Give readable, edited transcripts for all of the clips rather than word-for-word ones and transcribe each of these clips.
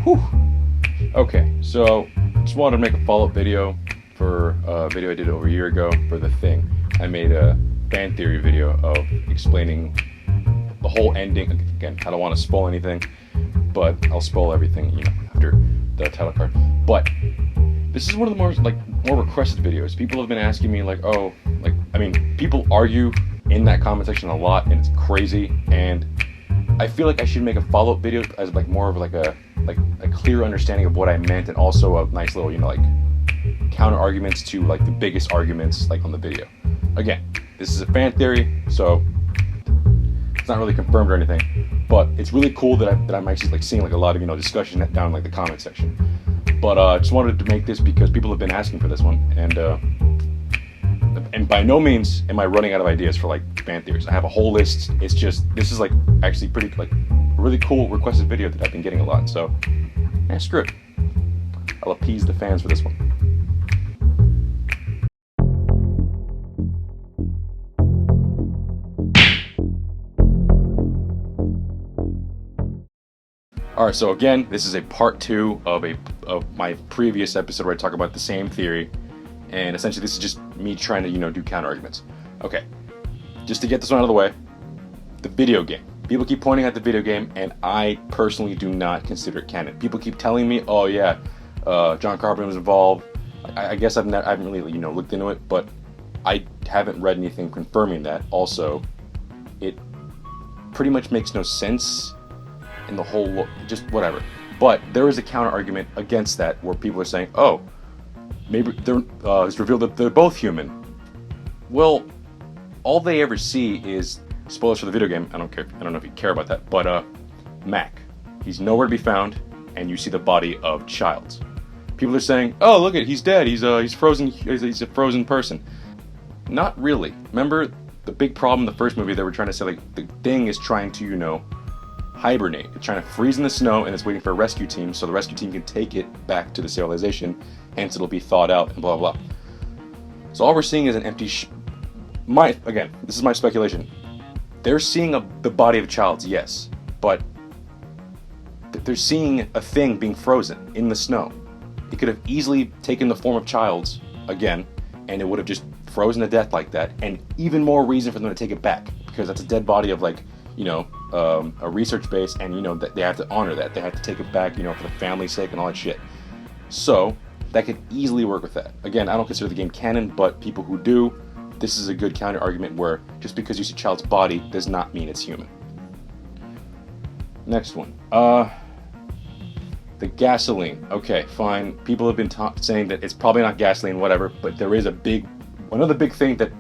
Whew. Okay, so just wanted to make a follow-up video for a video I did over a year ago for The Thing. I made a fan theory video of explaining the whole ending. Again, I don't want to spoil anything, but I'll spoil everything, after the title card. But this is one of the more requested videos. People have been asking me people argue in that comment section a lot, and it's crazy. And I feel like I should make a follow-up video as more of a clear understanding of what I meant, and also a nice little counter arguments to the biggest arguments on the video. Again, this is a fan theory, so it's not really confirmed or anything, but it's really cool that I'm actually seeing a lot of discussion down the comment section. But just wanted to make this because people have been asking for this one, and by no means am I running out of ideas for fan theories. I have a whole list. It's just this is actually pretty a really cool requested video that I've been getting a lot. So screw it. I'll appease the fans for this one. Alright, so again, this is a part 2 of my previous episode where I talk about the same theory, and essentially this is just me trying to do counter arguments. Okay, just to get this one out of the way, the video game. People keep pointing at the video game, and I personally do not consider it canon. People keep telling me, oh yeah, John Carpenter was involved. I guess I haven't really looked into it, but I haven't read anything confirming that. Also, it pretty much makes no sense in the whole, just whatever. But there is a counter argument against that where people are saying, oh, maybe it's revealed that they're both human. Well, all they ever see is, spoilers for the video game, I don't know if you care about that, but Mac, he's nowhere to be found, and you see the body of Childs. People are saying, oh, look he's dead, he's frozen, he's a frozen person. Not really. Remember the big problem in the first movie? They were trying to say the thing is trying to hibernate. It's trying to freeze in the snow, and it's waiting for a rescue team, so the rescue team can take it back to the civilization, hence it'll be thawed out and blah blah blah. So all we're seeing is an empty again, this is my speculation. They're seeing the body of Childs, yes, but they're seeing a thing being frozen in the snow. It could have easily taken the form of Childs again, and it would have just frozen to death like that, and even more reason for them to take it back, because that's a dead body of a research base, and that they have to honor that. They have to take it back, for the family's sake and all that shit. So that could easily work with that. Again, I don't consider the game canon, but people who do, this is a good counter argument where just because you see Child's body does not mean it's human. Next one. The gasoline. Okay, fine. People have been saying that it's probably not gasoline, whatever, but there is another big thing that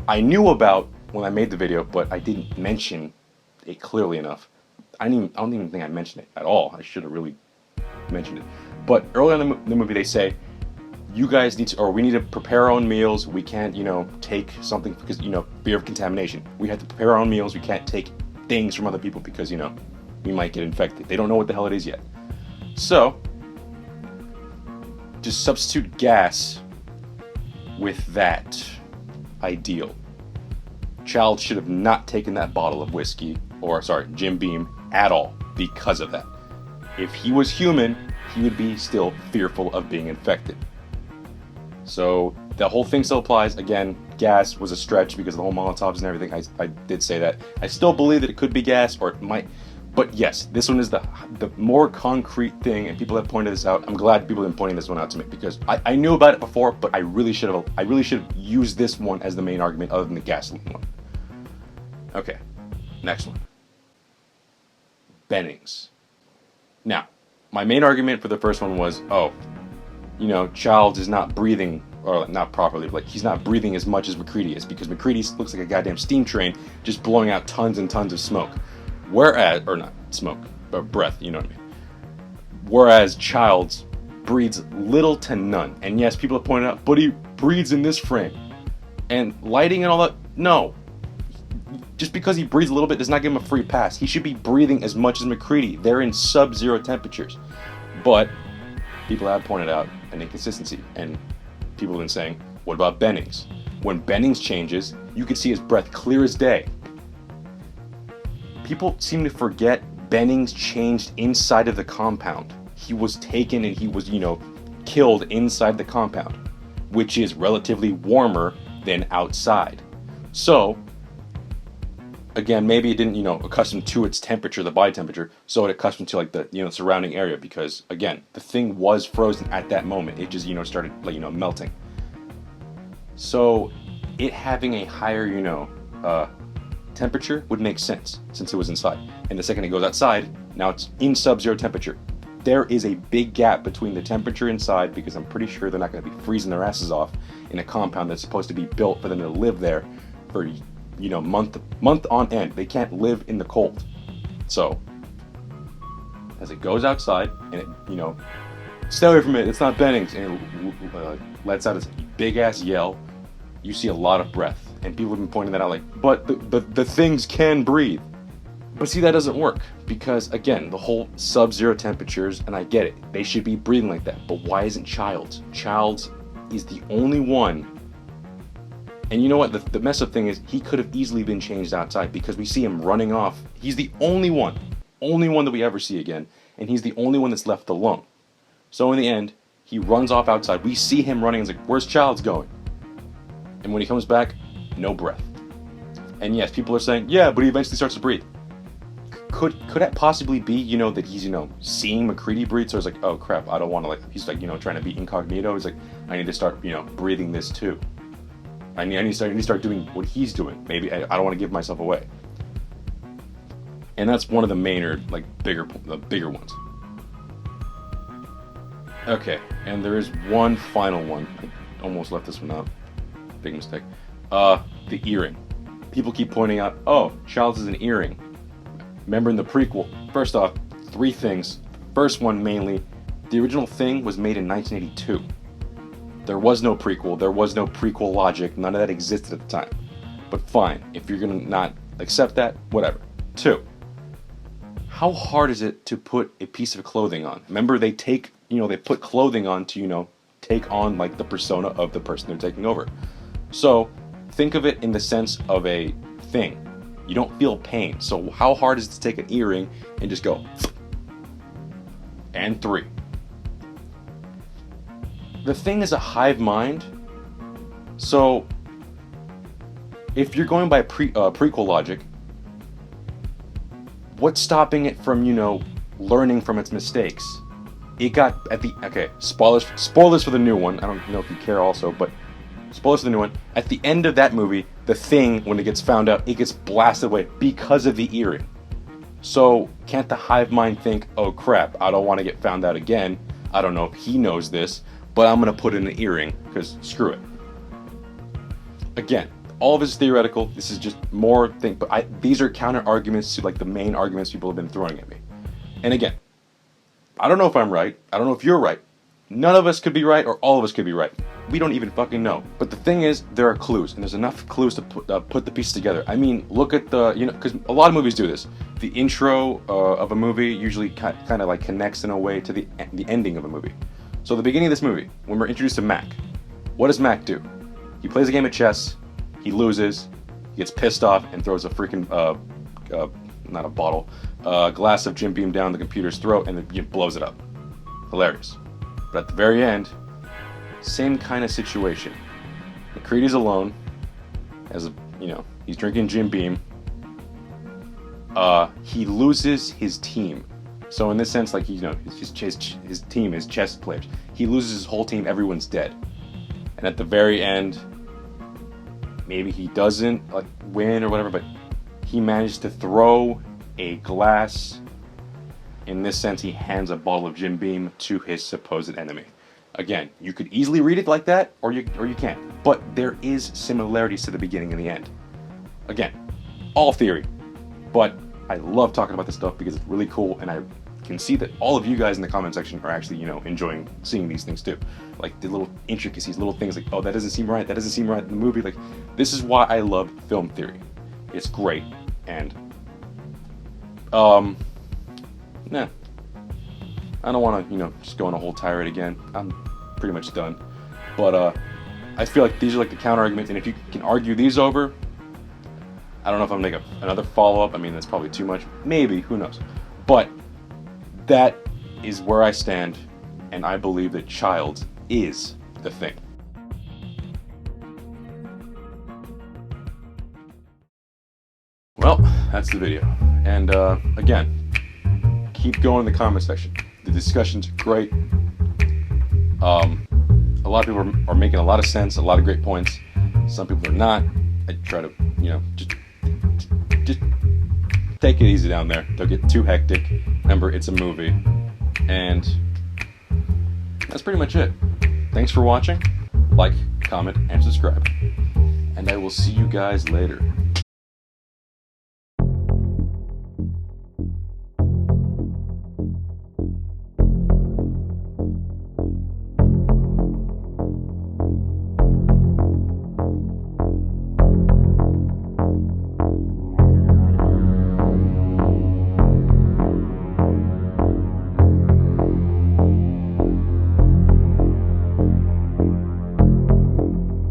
I knew about when I made the video, but I didn't mention it clearly enough. I don't even think I mentioned it at all. I should have really mentioned it. But early on in the movie, they say, you guys we need to prepare our own meals. We can't, take something because, fear of contamination. We have to prepare our own meals. We can't take things from other people because, we might get infected. They don't know what the hell it is yet. So, just substitute gas with that ideal. Child should have not taken that bottle of whiskey, Jim Beam, at all because of that. If he was human, he would be still fearful of being infected. So the whole thing still applies. Again, gas was a stretch because of the whole Molotovs and everything. I did say that. I still believe that it could be gas, or it might. But yes, this one is the more concrete thing, and people have pointed this out. I'm glad people have been pointing this one out to me because I knew about it before, but I really should have used this one as the main argument other than the gasoline one. Okay, next one. Bennings. Now, my main argument for the first one was, Childs is not breathing, or not properly, he's not breathing as much as MacReady is, because MacReady looks like a goddamn steam train just blowing out tons and tons of smoke. Or not smoke, but breath, you know what I mean. Whereas Childs breathes little to none. And yes, people have pointed out, but he breathes in this frame. And lighting and all that, no. Just because he breathes a little bit does not give him a free pass. He should be breathing as much as MacReady. They're in sub-zero temperatures. But people have pointed out an inconsistency, and people have been saying, what about Bennings? When Bennings changes, you can see his breath clear as day. People seem to forget Bennings changed inside of the compound. he was taken and he was, killed inside the compound, which is relatively warmer than outside. So, again, maybe it didn't, accustom to its temperature, the body temperature, so it accustomed to like the, surrounding area, because again, the thing was frozen at that moment. It just, started like, melting. So, it having a higher, temperature would make sense since it was inside. And the second it goes outside, now it's in sub-zero temperature. There is a big gap between the temperature inside, because I'm pretty sure they're not going to be freezing their asses off in a compound that's supposed to be built for them to live there for, month on end. They can't live in the cold. So, as it goes outside, and it, stay away from it, it's not Bennings, and it lets out its big-ass yell, you see a lot of breath. And people have been pointing that out, like, but the things can breathe. But see, that doesn't work, because again, the whole sub-zero temperatures, and I get it, they should be breathing like that, but why isn't Childs? Childs is the only one, and you know what, the messed up thing is, he could have easily been changed outside, because we see him running off. He's the only one that we ever see again, and he's the only one that's left alone. So in the end, he runs off outside, we see him running, and it's like, where's Childs going? And when he comes back, no breath. And yes, people are saying, yeah, but he eventually starts to breathe. Could that possibly be, that he's, seeing MacReady breathe, so it's like, oh crap, I don't want to, like, he's like, trying to be incognito. He's like, I need to start, breathing this too. I need to start doing what he's doing. Maybe I don't want to give myself away. And that's one of the mainer, like, the bigger ones. Okay, and there is one final one. I almost left this one out. Big mistake. The earring. People keep pointing out, oh, Childs is an earring. Remember in the prequel, first off, 3 things. First one, mainly, the original Thing was made in 1982. There was no prequel, there was no prequel logic, none of that existed at the time. But fine, if you're gonna not accept that, whatever. 2, how hard is it to put a piece of clothing on? Remember, they put clothing on to, take on, like, the persona of the person they're taking over. So, think of it in the sense of a thing. You don't feel pain. So how hard is it to take an earring and just go? And 3. The Thing is a hive mind. So if you're going by prequel logic, what's stopping it from, learning from its mistakes? It got spoilers for the new one. I don't know if you care also, but spoilers for the new one. At the end of that movie, the Thing, when it gets found out, it gets blasted away because of the earring. So, can't the hive mind think, oh crap, I don't want to get found out again. I don't know if he knows this, but I'm going to put in an earring, because screw it. Again, all of this is theoretical. This is just more thing, but these are counter arguments to, like, the main arguments people have been throwing at me. And again, I don't know if I'm right. I don't know if you're right. None of us could be right, or all of us could be right. We don't even fucking know. But the thing is, there are clues, and there's enough clues to put the pieces together. I mean, look at the, because a lot of movies do this. The intro of a movie usually kind of like connects in a way to the ending of a movie. So the beginning of this movie, when we're introduced to Mac, what does Mac do? He plays a game of chess, he loses, he gets pissed off, and throws a freaking, not a bottle, glass of Jim Beam down the computer's throat, and it blows it up. Hilarious. But at the very end, same kind of situation. MacReady's alone, he's drinking Jim Beam. He loses his team. So in this sense, like, his team is chess players. He loses his whole team, everyone's dead. And at the very end, maybe he doesn't win or whatever, but he managed to throw a glass. In this sense, he hands a bottle of Jim Beam to his supposed enemy. Again, you could easily read it like that, or you can't. But there is similarities to the beginning and the end. Again, all theory. But I love talking about this stuff because it's really cool, and I can see that all of you guys in the comment section are actually, enjoying seeing these things too. Like the little intricacies, little things like, oh, that doesn't seem right, that doesn't seem right in the movie. Like, this is why I love film theory. It's great, and nah. I don't want to, just go on a whole tirade again. I'm pretty much done. But I feel like these are like the counter arguments, and if you can argue these over, I don't know if I'm gonna make another follow-up. I mean, that's probably too much. Maybe, who knows? But that is where I stand, and I believe that child is the thing. Well, that's the video. And again, keep going in the comment section. The discussion's great. A lot of people are making a lot of sense, a lot of great points. Some people are not. I try to, just take it easy down there. Don't get too hectic. Remember, it's a movie. And that's pretty much it. Thanks for watching. Like, comment, and subscribe. And I will see you guys later.